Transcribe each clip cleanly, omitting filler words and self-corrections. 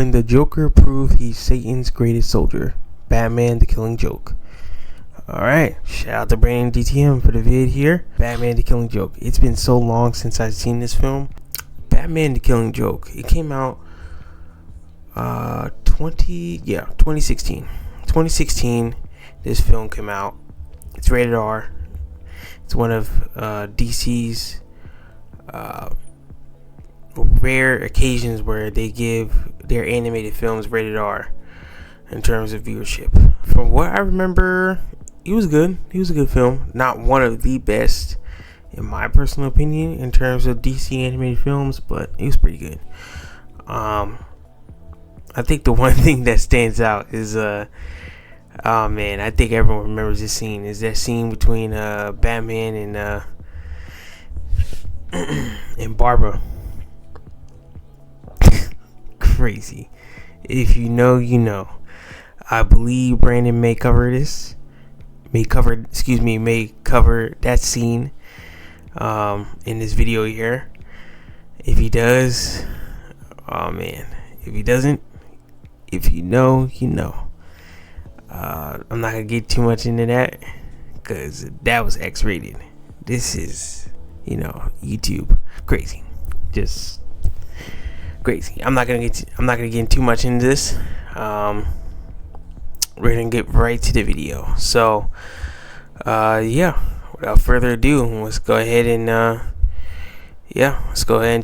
When the Joker proved he's Satan's greatest soldier, Batman the Killing Joke. Alright, shout out to Brandon DTM for the vid here. Batman the Killing Joke. It's been so long since I've seen this film. Batman the Killing Joke. It came out 2016. 2016, this film came out. It's rated R. It's one of DC's rare occasions where they give their animated films rated R in terms of viewership. From what I remember, it was good. It was a good film. Not one of the best, in my personal opinion, in terms of DC animated films, but it was pretty good. I think the one thing that stands out is oh man, I think everyone remembers this scene. Is that scene between Batman and Barbara. Crazy. If you know, you know. I believe Brandon may cover that scene in this video here. If he does, oh man. If he doesn't, if you know, you know. I'm not gonna get too much into that because that was X-rated. This is, YouTube. Crazy. Just crazy. I'm not gonna get too much into this. We're gonna get right to the video. So without further ado, let's go ahead and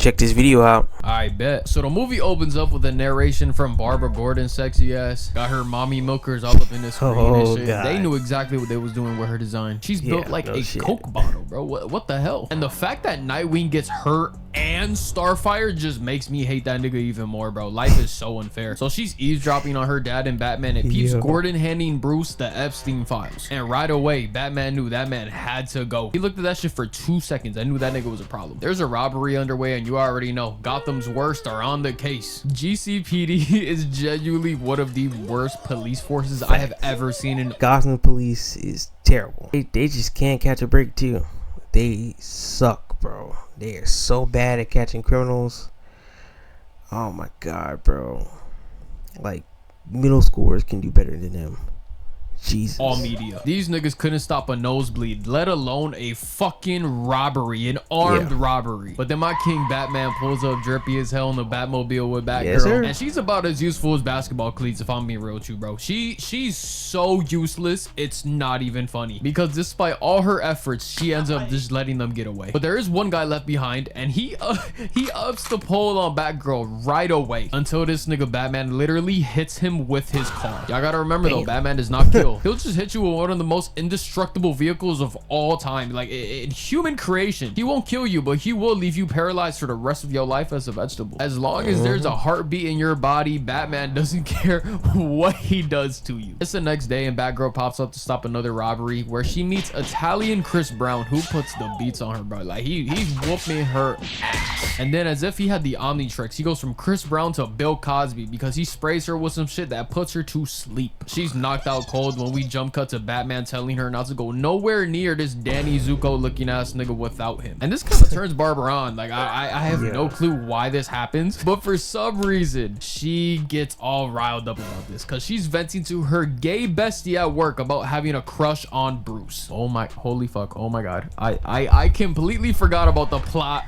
check this video out. I bet. So the movie opens up with a narration from Barbara Gordon, sexy ass. Got her mommy milkers all up in the screen and shit. God. They knew exactly what they was doing with her design. She's built like a Coke bottle, bro. What the hell? And the fact that Nightwing gets hurt and Starfire just makes me hate that nigga even more, bro. Life is so unfair. So she's eavesdropping on her dad and Batman and peeps Gordon handing Bruce the Epstein files. And right away, Batman knew that man had to go. He looked at that shit for 2 seconds. I knew that nigga was a problem. There's a robbery underway and you already know Gotham's worst are on the case. GCPD is genuinely one of the worst police forces I have ever seen in Gotham police is terrible. They just can't catch a break too. They suck, bro. They are so bad at catching criminals. Oh my god, bro. Like, middle schoolers can do better than them. Jesus. All media. These niggas couldn't stop a nosebleed, let alone a fucking robbery, an armed robbery. But then my king Batman pulls up drippy as hell in the Batmobile with Batgirl, and she's about as useful as basketball cleats, if I'm being real with you, bro. She's so useless, it's not even funny. Because despite all her efforts, she ends up just letting them get away. But there is one guy left behind, and he ups the pole on Batgirl right away until this nigga Batman literally hits him with his car. Y'all gotta remember though, Batman does not kill. He'll just hit you with one of the most indestructible vehicles of all time. Like in human creation, he won't kill you, but he will leave you paralyzed for the rest of your life as a vegetable. As long as there's a heartbeat in your body, Batman doesn't care what he does to you. It's the next day and Batgirl pops up to stop another robbery where she meets Italian Chris Brown, who puts the beats on her, bro. Like he's whooping her ass. And then as if he had the Omnitrix, he goes from Chris Brown to Bill Cosby because he sprays her with some shit that puts her to sleep. She's knocked out cold when we jump cut to Batman telling her not to go nowhere near this Danny Zuko looking ass nigga without him. And this kind of turns Barbara on. Like I have no clue why this happens, but for some reason she gets all riled up about this because she's venting to her gay bestie at work about having a crush on Bruce. Oh my, holy fuck, oh my god. I completely forgot about the plot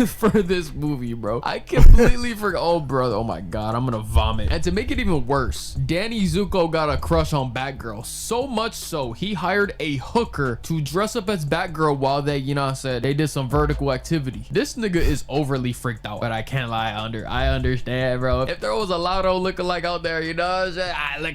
for this movie, bro. I completely forgot. Oh brother, oh my god, I'm gonna vomit. And to make it even worse, Danny Zuko got a crush on Batgirl, so much so he hired a hooker to dress up as Batgirl while they, they did some vertical activity. This nigga is overly freaked out, but I can't lie, I understand, bro. If there was a Lotto lookalike out there,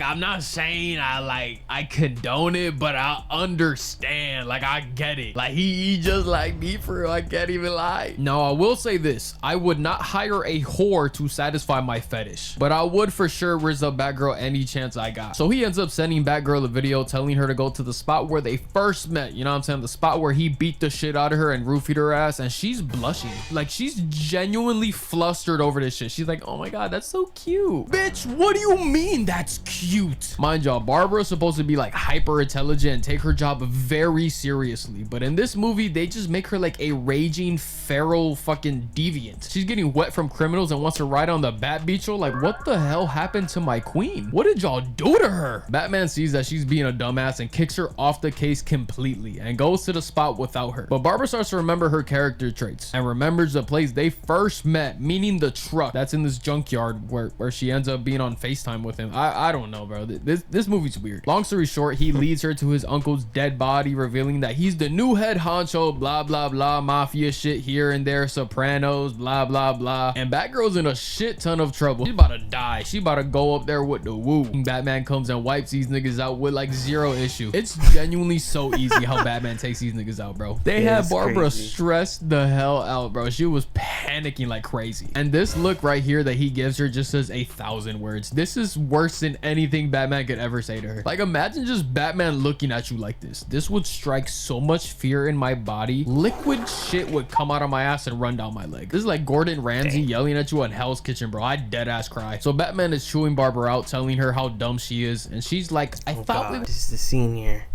I'm not saying I condone it, but I understand, like I get it. Like he just like me for real, I can't even lie. No, I will say this, I would not hire a whore to satisfy my fetish, but I would for sure rizz up Batgirl any chance I got. So he ends up sending Batgirl a video telling her to go to the spot where they first met, you know what I'm saying, the spot where he beat the shit out of her and roofied her ass, and she's blushing. Like she's genuinely flustered over this shit. She's like, oh my god, that's so cute. Bitch, what do you mean that's cute? Mind y'all, Barbara's supposed to be like hyper intelligent and take her job very seriously, but in this movie they just make her like a raging feral fucking deviant. She's getting wet from criminals and wants to ride on the Bat Beetle. Like, what the hell happened to my queen? What did y'all do to her? Batman sees that she's being a dumbass and kicks her off the case completely and goes to the spot without her. But Barbara starts to remember her character traits and remembers the place they first met, meaning the truck that's in this junkyard where she ends up being on FaceTime with him. I don't know, bro. This movie's weird. Long story short, he leads her to his uncle's dead body, revealing that he's the new head honcho, blah blah blah, mafia shit here and there, Sopranos, blah blah blah. And Batgirl's in a shit ton of trouble. She's about to die. She about to go up there with the woo. Batman comes and wipes these niggas out with like zero issue. It's genuinely so easy how Batman takes these niggas out, bro. They had Barbara stressed the hell out, bro. She was panicking like crazy. And this look right here that he gives her just says 1,000 words. This is worse than anything Batman could ever say to her. Like, imagine just Batman looking at you like this. This would strike so much fear in my body. Liquid shit would come out of my ass and run down my leg. This is like Gordon Ramsay yelling at you on Hell's Kitchen, bro. I'd dead ass cry. So Batman is chewing Barbara out, telling her how dumb she is, and she's like, this is the scene here.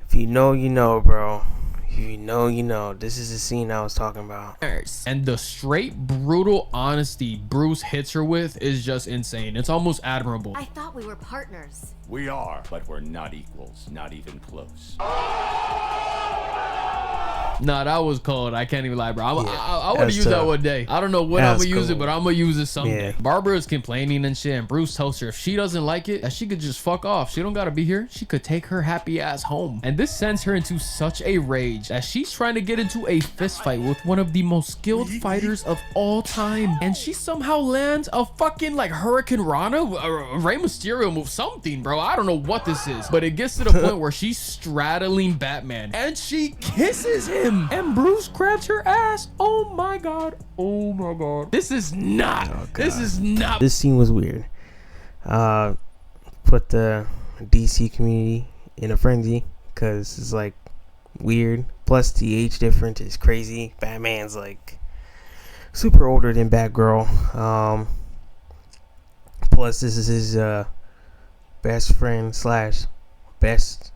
If you know, you know, bro. You know. This is the scene I was talking about. And the straight brutal honesty Bruce hits her with is just insane. It's almost admirable. I thought we were partners. We are, but we're not equals, not even close. Nah, that was cold. I can't even lie, bro. I want to use that one day. I don't know when I'm gonna use it, but I'm gonna use it someday. Yeah. Barbara is complaining and shit, and Bruce tells her if she doesn't like it, that she could just fuck off. She don't gotta be here. She could take her happy ass home. And this sends her into such a rage that she's trying to get into a fist fight with one of the most skilled fighters of all time. And she somehow lands a fucking like Hurricane Rana, a Rey Mysterio move, something, bro. I don't know what this is, but it gets to the point where she's straddling Batman and she kisses him. And Bruce grabs her ass. Oh my god. Oh my god. This is not. This scene was weird. Put the DC community in a frenzy because it's like weird. Plus the age difference is crazy. Batman's like super older than Batgirl. Plus this is his best friend / best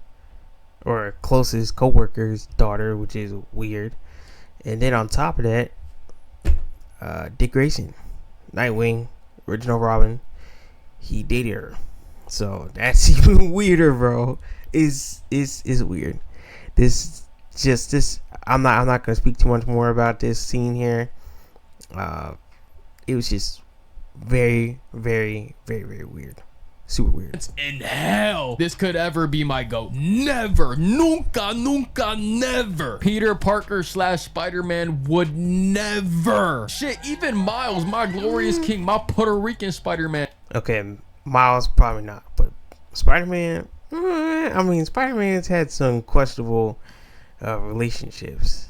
or closest co-worker's daughter, which is weird. And then on top of that, Dick Grayson, Nightwing, original Robin, he dated her. So that's even weirder, bro. Is weird. I'm not gonna speak too much more about this scene here. It was just very, very, very, very weird. Super weird. It's in hell this could ever be my goat. Never. Nunca, nunca, never. Peter Parker / Spider-Man would never. Shit, even Miles, my glorious king, my Puerto Rican Spider-Man. Okay, Miles probably not, but Spider-Man, I mean, Spider-Man's had some questionable relationships.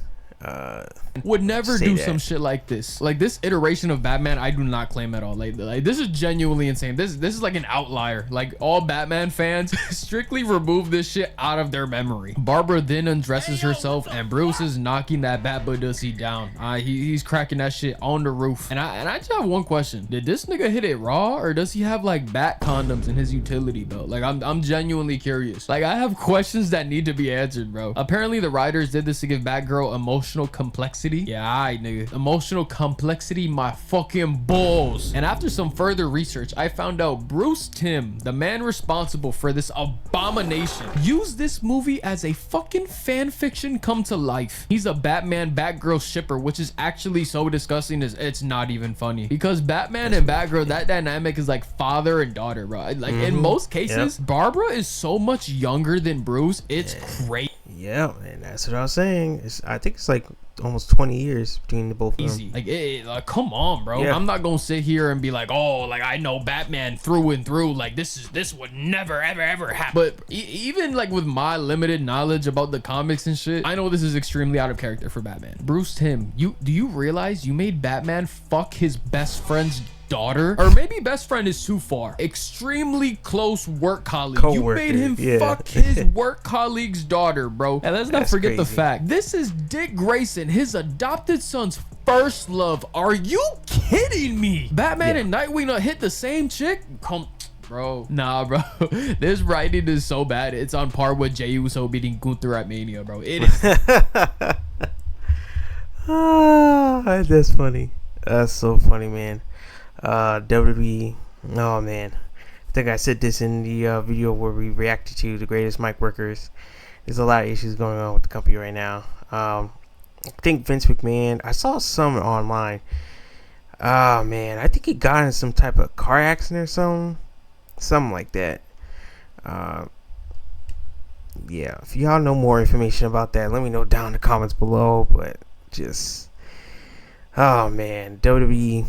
Would never do some shit like this. Like this iteration of Batman, I do not claim at all. Like this is genuinely insane. This is like an outlier. Like all Batman fans strictly remove this shit out of their memory. Barbara then undresses herself and Bruce is knocking that Batpussy down. He's cracking that shit on the roof. And I just have one question. Did this nigga hit it raw or does he have like bat condoms in his utility belt? Like I'm genuinely curious. Like I have questions that need to be answered, bro. Apparently the writers did this to give Batgirl emotional complexity. Yeah, alright, nigga. Emotional complexity, my fucking balls. And after some further research, I found out Bruce Timm, the man responsible for this abomination, used this movie as a fucking fan fiction come to life. He's a Batman Batgirl shipper, which is actually so disgusting it's not even funny. Because Batman and Batgirl, that dynamic is like father and daughter, bro. Like in most cases, Barbara is so much younger than Bruce. It's crazy. Yeah, and that's what I was saying. I think it's like almost 20 years between the both of them. Like come on, bro. I'm not gonna sit here and be like, oh, like I know Batman through and through. Like this would never ever happen. But even like with my limited knowledge about the comics and shit, I know this is extremely out of character for Batman. Bruce Timm, do you realize you made Batman fuck his best friend's daughter? Or maybe best friend is too far. Extremely close work colleague. You made him fuck his work colleague's daughter, bro. And let's not forget the fact, this is Dick Grayson, his adopted son's first love. Are you kidding me? Batman and Nightwing hit the same chick? Come, bro. Nah, bro. This writing is so bad. It's on par with Jey Uso beating Gunther at Mania, bro. It is. That's funny. That's so funny, man. WWE. Oh man, I think I said this in the video where we reacted to the greatest mic workers. There's a lot of issues going on with the company right now. I think Vince McMahon. I saw some online. Oh man, I think he got in some type of car accident or something like that. Yeah, if y'all know more information about that, let me know down in the comments below. But just, oh man, WWE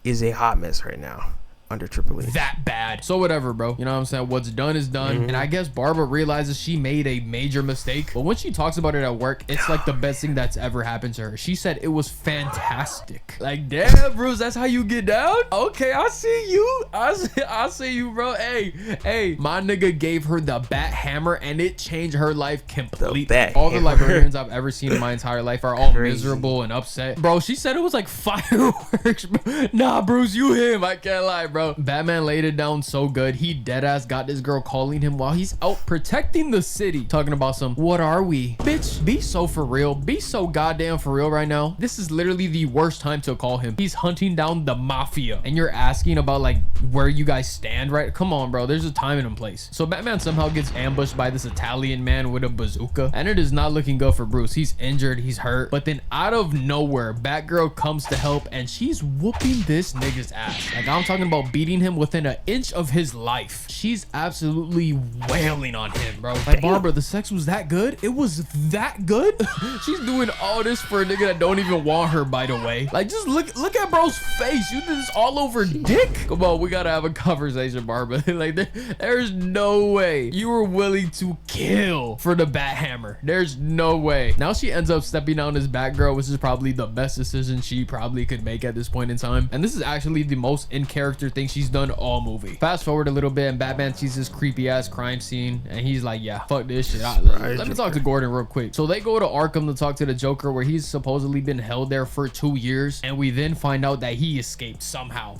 is a hot mess right now under Triple H. That bad. So whatever, bro. You know what I'm saying? What's done is done. And I guess Barbara realizes she made a major mistake. But when she talks about it at work, it's like the best thing that's ever happened to her. She said it was fantastic. Like, damn, Bruce, that's how you get down? Okay, I see you. I see you, bro. Hey, my nigga gave her the bat hammer and it changed her life completely. All the librarians I've ever seen in my entire life are all miserable and upset. Bro, she said it was like fireworks. Nah, Bruce, you him. I can't lie, bro. Batman laid it down so good. He deadass got this girl calling him while he's out protecting the city, talking about some, what are we? Bitch, be so for real. Be so goddamn for real right now. This is literally the worst time to call him. He's hunting down the mafia and you're asking about like where you guys stand, right? Come on, bro. There's a time and a place. So Batman somehow gets ambushed by this Italian man with a bazooka and it is not looking good for Bruce. He's injured, he's hurt, but then out of nowhere, Batgirl comes to help and she's whooping this nigga's ass. Like, I'm talking about beating him within an inch of his life. She's absolutely wailing on him, bro. Like, Barbara, the sex was that good? It was that good? She's doing all this for a nigga that don't even want her, by the way. Like, just look at bro's face. You did this all over dick? Come on, we gotta have a conversation, Barbara. Like, there's no way you were willing to kill for the bat hammer. There's no way. Now she ends up stepping down as Batgirl, which is probably the best decision she probably could make at this point in time. And this is actually the most in-character thing she's done all movie. Fast forward a little bit and Batman sees this creepy ass crime scene and he's like, yeah, fuck this shit. Let me talk to Gordon real quick. So they go to Arkham to talk to the Joker, where he's supposedly been held there for 2 years, and we then find out that he escaped somehow,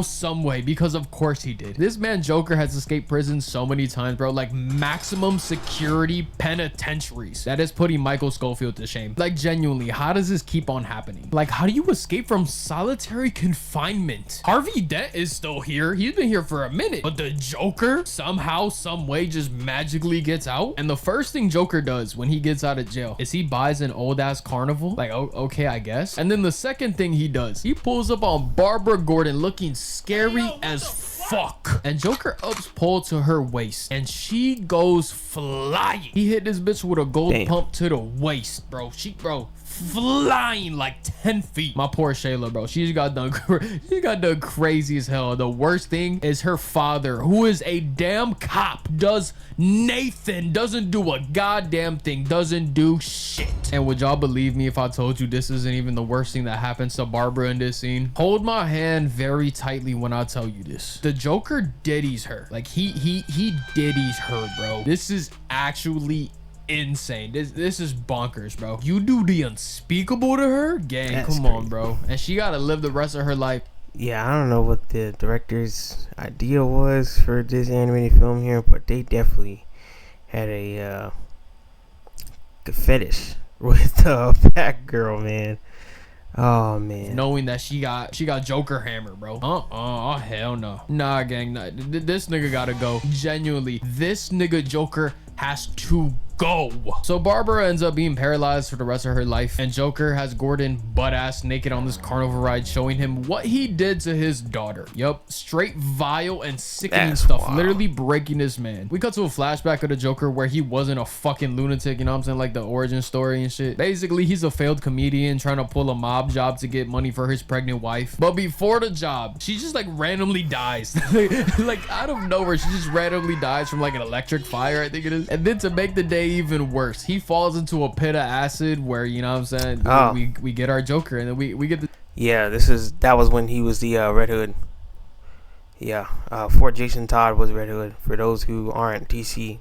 some way, because of course he did. This man Joker has escaped prison so many times, bro, like maximum security penitentiaries. That is putting Michael Scofield to shame. Like, genuinely, how does this keep on happening? Like, how do you escape from solitary confinement? Harvey Dent is still here. He's been here for a minute, but the Joker somehow, some way just magically gets out. And the first thing Joker does when he gets out of jail is he buys an old ass carnival. Like, oh, okay, I guess. And then the second thing he does, he pulls up on Barbara Gordon looking scary as fuck, and Joker ups pole to her waist and she goes flying. He hit this bitch with a gold pump to the waist, bro. Bro, flying like 10 feet. My poor Shayla, bro. She got done crazy as hell. The worst thing is her father, who is a damn cop, doesn't do a goddamn thing, doesn't do shit. And would y'all believe me if I told you this isn't even the worst thing that happens to Barbara in this scene? Hold my hand very tightly when I tell you this. The Joker diddies her. Like, he diddies her, bro. This is actually insane. This is bonkers, bro. You do the unspeakable to her, gang. That's come crazy. On, bro. And she gotta live the rest of her life. Yeah, I don't know what the director's idea was for this animated film here, but they definitely had a fetish with Batgirl, man. Oh man, knowing that she got Joker hammer, bro. Oh hell no. Nah, gang, nah. This nigga gotta go. Genuinely, this nigga Joker has to go. So Barbara ends up being paralyzed for the rest of her life, and Joker has Gordon butt-ass naked on this carnival ride, showing him what he did to his daughter. Yup, straight vile and sickening stuff. Wild. Literally breaking this man. We cut to a flashback of the Joker where he wasn't a fucking lunatic, you know what I'm saying, like the origin story and shit. Basically, he's a failed comedian trying to pull a mob job to get money for his pregnant wife, but before the job, she just like randomly dies. Like out of nowhere, she just randomly dies from like an electric fire, I think it is. And then to make the day even worse, he falls into a pit of acid where, you know what I'm saying, we get our Joker, and then we get the that was when he was the Red Hood. Yeah, before Jason Todd was Red Hood. For those who aren't DC,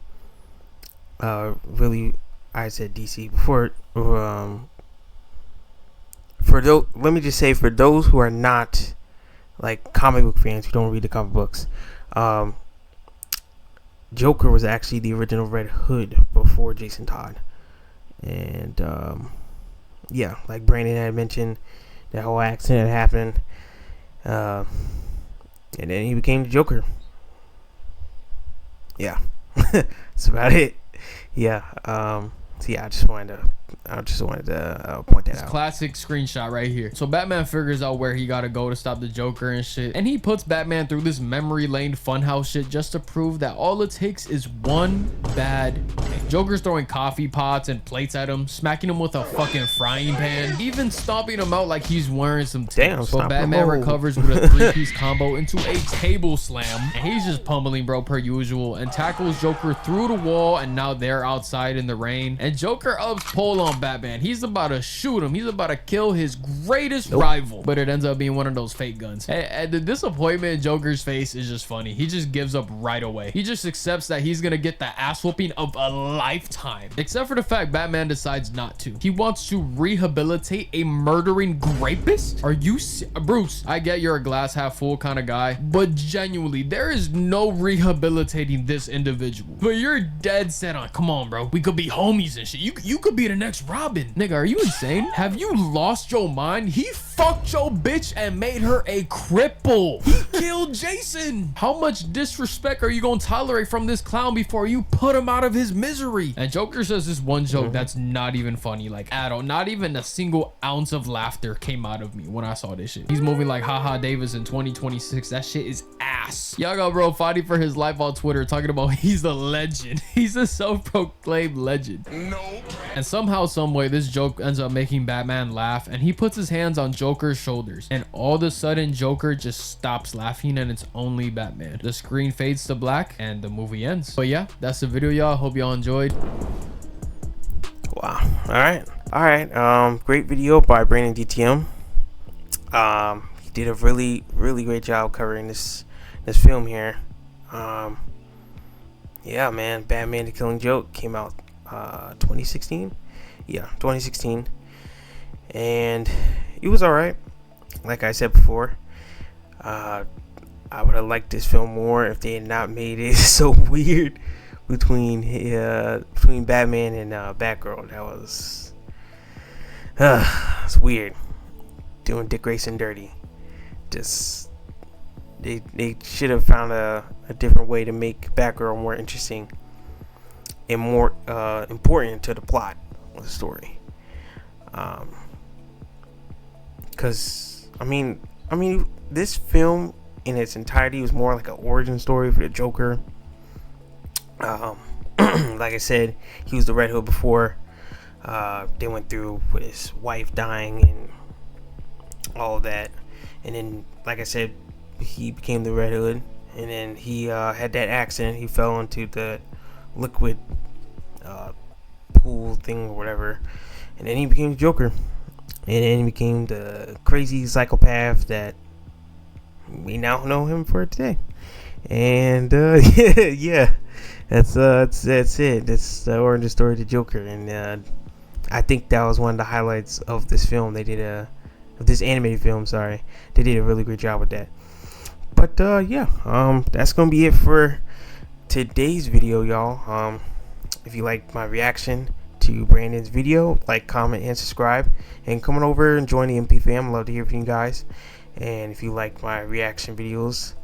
really, I said DC before. For those, let me just say, for those who are not like comic book fans who don't read the comic books, Joker was actually the original Red Hood before Jason Todd, and yeah, like Brandon had mentioned, that whole accident happened, and then he became the Joker. Yeah, that's about it. Yeah. So yeah, I just wanted to point that out. Classic screenshot right here. So Batman figures out where he gotta go to stop the Joker and shit, and he puts Batman through this memory lane funhouse shit just to prove that all it takes is one bad day. Joker's throwing coffee pots and plates at him, smacking him with a fucking frying pan, even stomping him out like he's wearing some damn. So Batman recovers with a 3-piece combo into a table slam, and he's just pummeling bro per usual, and tackles Joker through the wall, and now they're outside in the rain, and Joker ups pull on Batman. He's about to shoot him. He's about to kill his greatest rival, but it ends up being one of those fake guns. And the disappointment in Joker's face is just funny. He just gives up right away. He just accepts that he's gonna get the ass whooping of a lifetime, except for the fact Batman decides not to. He wants to rehabilitate a murdering rapist. Are you Bruce? I get you're a glass half full kind of guy, but genuinely there is no rehabilitating this individual. But you're dead set on, come on bro, we could be homies and shit. You could be the next Robin. Nigga, are you insane? Have you lost your mind? He fucked your bitch and made her a cripple. He killed Jason. How much disrespect are you gonna tolerate from this clown before you put him out of his misery? And Joker says this one joke that's not even funny, like at all. Not even a single ounce of laughter came out of me when I saw this shit. He's moving like Haha Davis in 2026. That shit is ass. Y'all got bro fighting for his life on Twitter talking about he's a legend. He's a self-proclaimed legend. No. And somehow, some way, this joke ends up making Batman laugh, and he puts his hands on Joker's shoulders, and all of a sudden Joker just stops laughing, and it's only Batman. The screen fades to black and the movie ends. But yeah, that's the video, y'all. Hope y'all enjoyed. Wow. All right. Great video by Brandon DTM. He did a really great job covering this film here. Yeah, man, Batman the Killing Joke came out 2016. Yeah, 2016, and it was all right. Like I said before, I would have liked this film more if they had not made it so weird between Batman and Batgirl. That was it's weird, doing Dick Grayson dirty. Just they should have found a different way to make Batgirl more interesting and more important to the plot of the story. Because I mean this film in its entirety was more like an origin story for the Joker. Like I said, he was the Red Hood before. They went through with his wife dying and all of that, and then like I said, he became the Red Hood, and then he had that accident. He fell into the liquid pool thing or whatever, and then he became the Joker, and then he became the crazy psychopath that we now know him for today. And yeah, that's it. That's the origin story of the Joker, and I think that was one of the highlights of this film. They did of this animated film. Sorry, they did a really great job with that. But yeah, that's gonna be it for today's video, y'all. If you like my reaction to Brandon's video, like, comment, and subscribe, and come on over and join the MP fam. Love to hear from you guys. And if you like my reaction videos,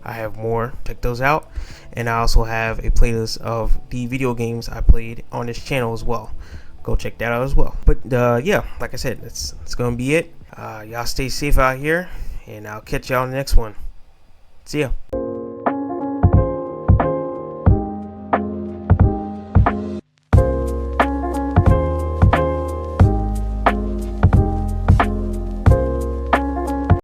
I have more. Check those out. And I also have a playlist of the video games I played on this channel as well. Go check that out as well. But yeah, like I said, that's gonna be it. Y'all stay safe out here, and I'll catch y'all in the next one. See ya.